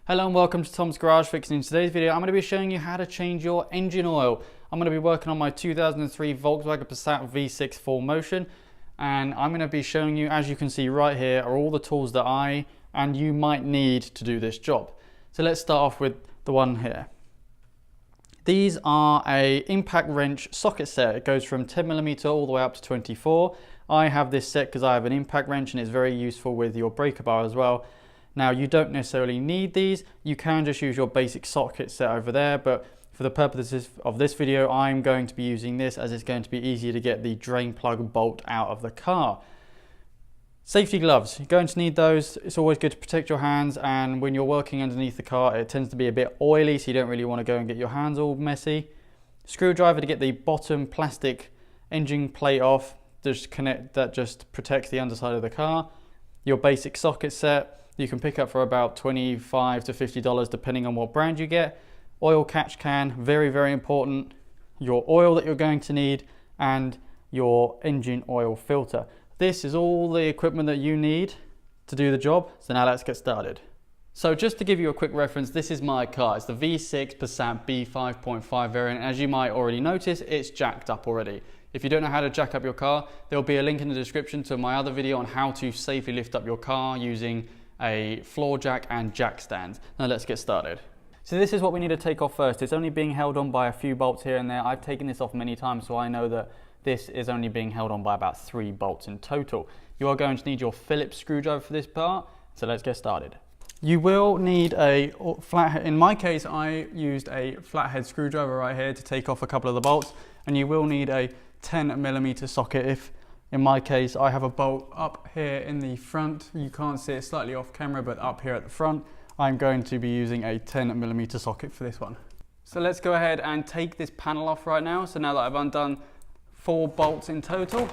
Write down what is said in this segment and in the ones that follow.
Hello and welcome to Tom's Garage Fix. In today's video I'm going to be showing you how to change your engine oil. I'm going to be working on my 2003 Volkswagen Passat V6 full motion, and I'm going to be showing you, as you can see right here, are all the tools that I and you might need to do this job. So let's start off with the one here. These are a impact wrench socket set. It goes from 10mm all the way up to 24. I have this set because I have an impact wrench and it's very useful with your breaker bar as well. Now, you don't necessarily need these. You can just use your basic socket set over there, but for the purposes of this video, I'm going to be using this as it's going to be easier to get the drain plug bolt out of the car. Safety gloves, you're going to need those. It's always good to protect your hands, and when you're working underneath the car, it tends to be a bit oily, so you don't really want to go and get your hands all messy. Screwdriver to get the bottom plastic engine plate off, that just protects the underside of the car. Your basic socket set, you can pick up for about $25 to $50 depending on what brand you get. Oil catch can, very, very important. Your oil that you're going to need, and your engine oil filter. This is all the equipment that you need to do the job. So now let's get started. So just to give you a quick reference, this is my car. It's the V6 Passat B5.5 variant. As you might already notice, it's jacked up already. If you don't know how to jack up your car, there'll be a link in the description to my other video on how to safely lift up your car using a floor jack and jack stand. Now let's get started. So this is what we need to take off first. It's only being held on by a few bolts here and there. I've taken this off many times, so I know that this is only being held on by about 3 bolts in total. You are going to need your Phillips screwdriver for this part, so let's get started. You will need a flathead. In my case, I used a flathead screwdriver right here to take off a couple of the bolts, and you will need a 10mm socket. If in my case, I have a bolt up here in the front. You can't see it, slightly off camera, but up here at the front, I'm going to be using a 10mm socket for this one. So let's go ahead and take this panel off right now. So now that I've undone 4 bolts in total,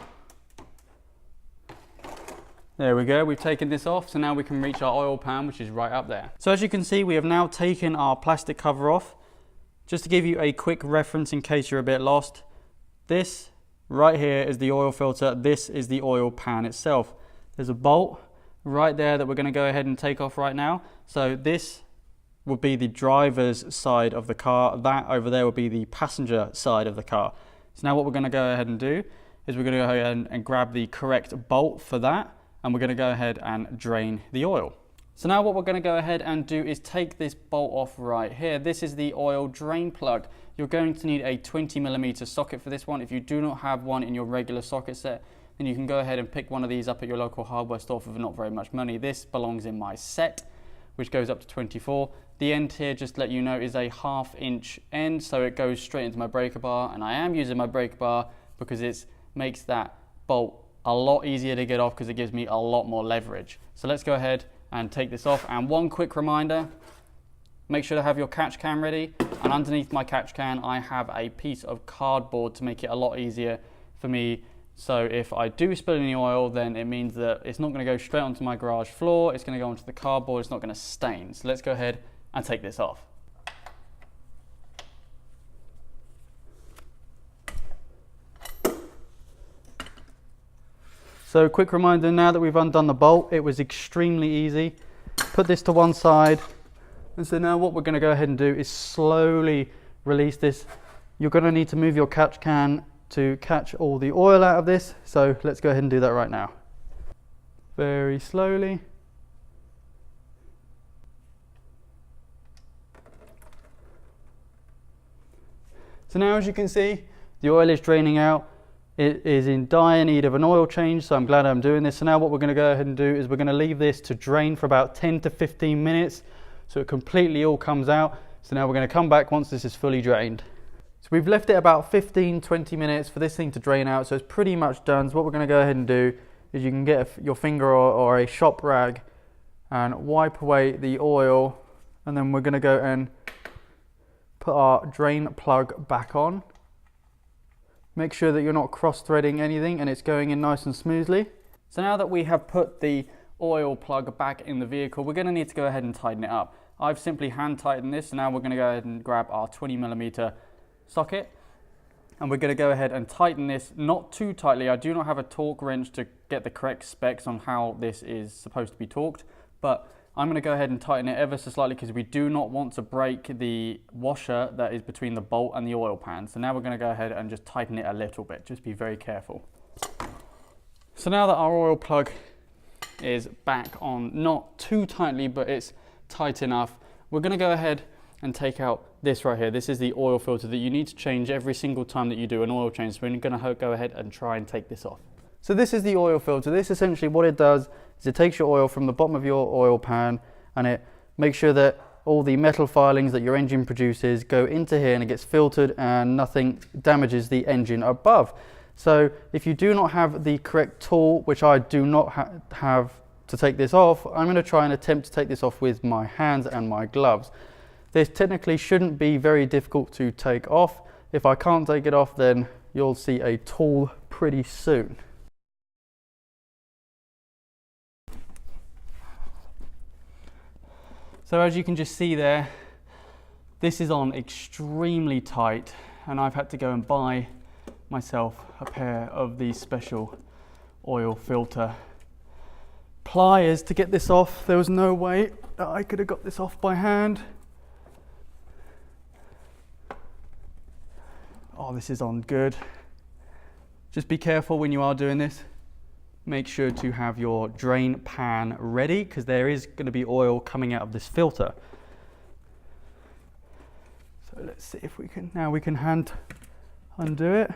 there we go, we've taken this off. So now we can reach our oil pan, which is right up there. So as you can see, we have now taken our plastic cover off. Just to give you a quick reference in case you're a bit lost, this right here is the oil filter. This is the oil pan itself. There's a bolt right there that we're going to go ahead and take off right now. So this will be the driver's side of the car. That over there will be the passenger side of the car. So now what we're going to go ahead and do is we're going to go ahead and grab the correct bolt for that, and we're going to go ahead and drain the oil. So now what we're going to go ahead and do is take this bolt off right here. This is the oil drain plug. You're going to need a 20mm socket for this one. If you do not have one in your regular socket set, then you can go ahead and pick one of these up at your local hardware store for not very much money. This belongs in my set, which goes up to 24. The end here, just to let you know, is a 1/2 inch end, so it goes straight into my breaker bar, and I am using my breaker bar because it makes that bolt a lot easier to get off because it gives me a lot more leverage. So let's go ahead and take this off. And one quick reminder, make sure to have your catch can ready, and underneath my catch can I have a piece of cardboard to make it a lot easier for me. So if I do spill any oil, then it means that it's not going to go straight onto my garage floor, it's going to go onto the cardboard, it's not going to stain. So let's go ahead and take this off. So quick reminder, now that we've undone the bolt, it was extremely easy. Put this to one side. And so now what we're going to go ahead and do is slowly release this. You're going to need to move your catch can to catch all the oil out of this. So let's go ahead and do that right now. Very slowly. So now, as you can see, the oil is draining out. It is in dire need of an oil change, so I'm glad I'm doing this. So now what we're going to go ahead and do is we're going to leave this to drain for about 10 to 15 minutes so it completely all comes out. So now we're going to come back once this is fully drained. So we've left it about 15-20 minutes for this thing to drain out, so it's pretty much done. So what we're going to go ahead and do is you can get your finger or a shop rag and wipe away the oil, and then we're going to go and put our drain plug back on. Make sure that you're not cross-threading anything and it's going in nice and smoothly. So now that we have put the oil plug back in the vehicle, we're going to need to go ahead and tighten it up. I've simply hand tightened this, so now we're going to go ahead and grab our 20mm socket, and we're going to go ahead and tighten this not too tightly. I do not have a torque wrench to get the correct specs on how this is supposed to be torqued, but I'm going to go ahead and tighten it ever so slightly because we do not want to break the washer that is between the bolt and the oil pan. So now we're going to go ahead and just tighten it a little bit. Just be very careful. So now that our oil plug is back on, not too tightly, but it's tight enough, we're going to go ahead and take out this right here. This is the oil filter that you need to change every single time that you do an oil change. So we're going to go ahead and try and take this off. So this is the oil filter. This essentially what it does is it takes your oil from the bottom of your oil pan and it makes sure that all the metal filings that your engine produces go into here and it gets filtered and nothing damages the engine above. So if you do not have the correct tool, which I do not have to take this off, I'm going to try and attempt to take this off with my hands and my gloves. This technically shouldn't be very difficult to take off. If I can't take it off, then you'll see a tool pretty soon. So as you can just see there, this is on extremely tight and I've had to go and buy myself a pair of these special oil filter pliers to get this off. There was no way that I could have got this off by hand. Oh, this is on good. Just be careful when you are doing this. Make sure to have your drain pan ready because there is going to be oil coming out of this filter. So let's see if we can, now we can hand undo it.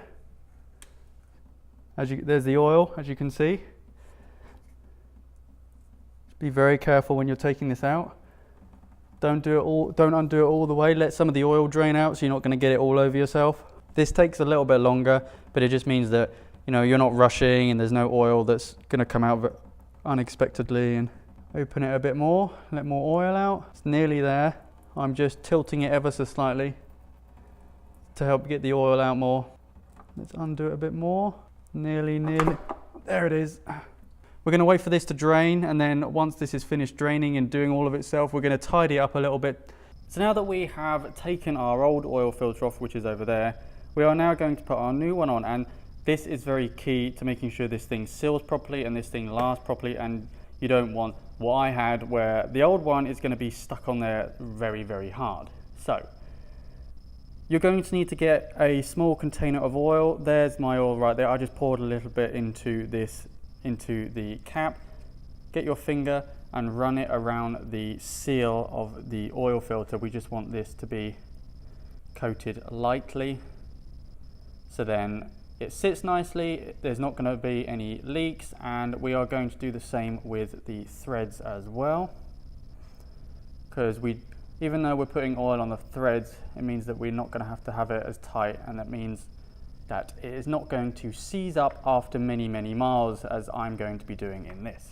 There's the oil, as you can see. Just be very careful when you're taking this out. Don't undo it all the way. Let some of the oil drain out so you're not going to get it all over yourself. This takes a little bit longer, but it just means that you're not rushing and there's no oil that's going to come out unexpectedly. And open it a bit more, let more oil out. It's nearly there. I'm just tilting it ever so slightly to help get the oil out more. Let's undo it a bit more. Nearly. There it is. We're going to wait for this to drain, and then once this is finished draining and doing all of itself, we're going to tidy up a little bit. So now that we have taken our old oil filter off, which is over there, we are now going to put our new one on, and this is very key to making sure this thing seals properly and this thing lasts properly, and you don't want what I had where the old one is going to be stuck on there very, very hard. So you're going to need to get a small container of oil. There's my oil right there. I just poured a little bit into the cap. Get your finger and run it around the seal of the oil filter. We just want this to be coated lightly, so then it sits nicely, there's not going to be any leaks, and we are going to do the same with the threads as well, because even though we're putting oil on the threads, it means that we're not going to have it as tight, and that means that it is not going to seize up after many, many miles as I'm going to be doing in this.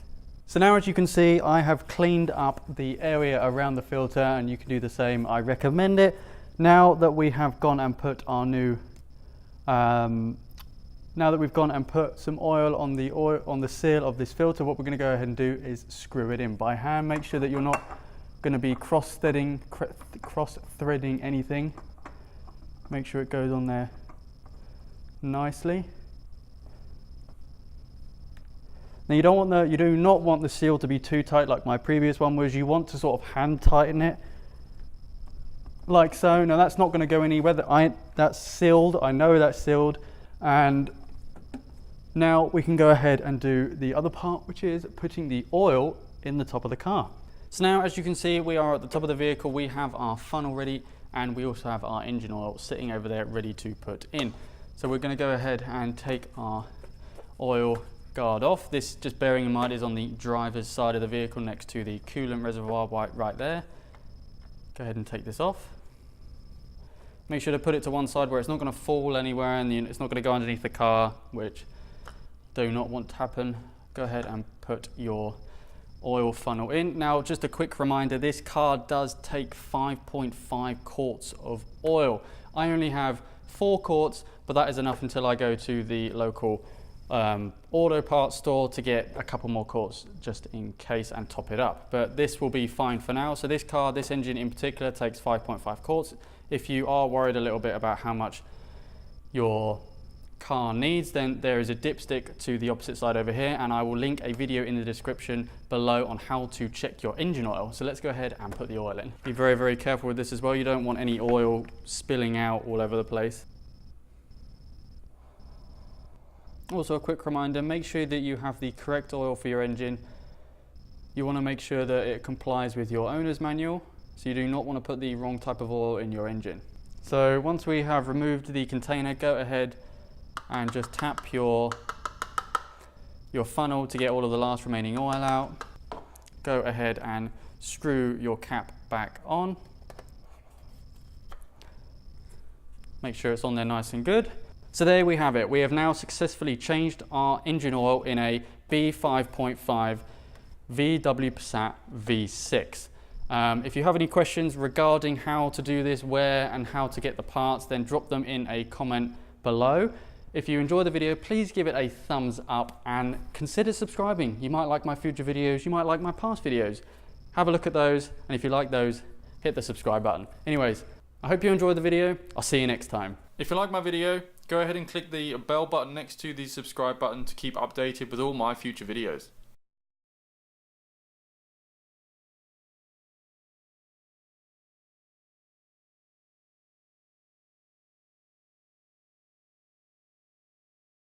So now, as you can see, I have cleaned up the area around the filter, and you can do the same. I recommend it. Now that we have gone and put our new now that we've gone and put some oil on the seal of this filter, what we're going to go ahead and do is screw it in by hand. Make sure that you're not going to be cross-threading anything. Make sure it goes on there nicely. Now you do not want the seal to be too tight like my previous one was. You want to sort of hand tighten it like so. Now that's not going to go anywhere. That's sealed. I know that's sealed. And now we can go ahead and do the other part, which is putting the oil in the top of the car. So now, as you can see, we are at the top of the vehicle. We have our funnel ready, and we also have our engine oil sitting over there ready to put in. So we're going to go ahead and take our oil guard off. This, just bearing in mind, is on the driver's side of the vehicle next to the coolant reservoir right there. Go ahead and take this off. Make sure to put it to one side where it's not going to fall anywhere and it's not going to go underneath the car, which do not want to happen. Go ahead and put your oil funnel in. Now, just a quick reminder, this car does take 5.5 quarts of oil. I only have 4 quarts, but that is enough until I go to the local auto parts store to get a couple more quarts just in case and top it up. But this will be fine for now. So this car, this engine in particular, takes 5.5 quarts. If you are worried a little bit about how much your car needs, then there is a dipstick to the opposite side over here, and I will link a video in the description below on how to check your engine oil. So let's go ahead and put the oil in. Be very, very careful with this as well. You don't want any oil spilling out all over the place. Also, a quick reminder, make sure that you have the correct oil for your engine. You want to make sure that it complies with your owner's manual, so you do not want to put the wrong type of oil in your engine. So once we have removed the container, go ahead and just tap your funnel to get all of the last remaining oil out. Go ahead and screw your cap back on. Make sure it's on there nice and good. So there we have it. We have now successfully changed our engine oil in a B5.5 VW Passat V6. If you have any questions regarding how to do this, where and how to get the parts, then drop them in a comment below. If you enjoyed the video, please give it a thumbs up and consider subscribing. You might like my future videos, you might like my past videos. Have a look at those, and if you like those, hit the subscribe button. Anyways, I hope you enjoyed the video. I'll see you next time. If you like my video, go ahead and click the bell button next to the subscribe button to keep updated with all my future videos.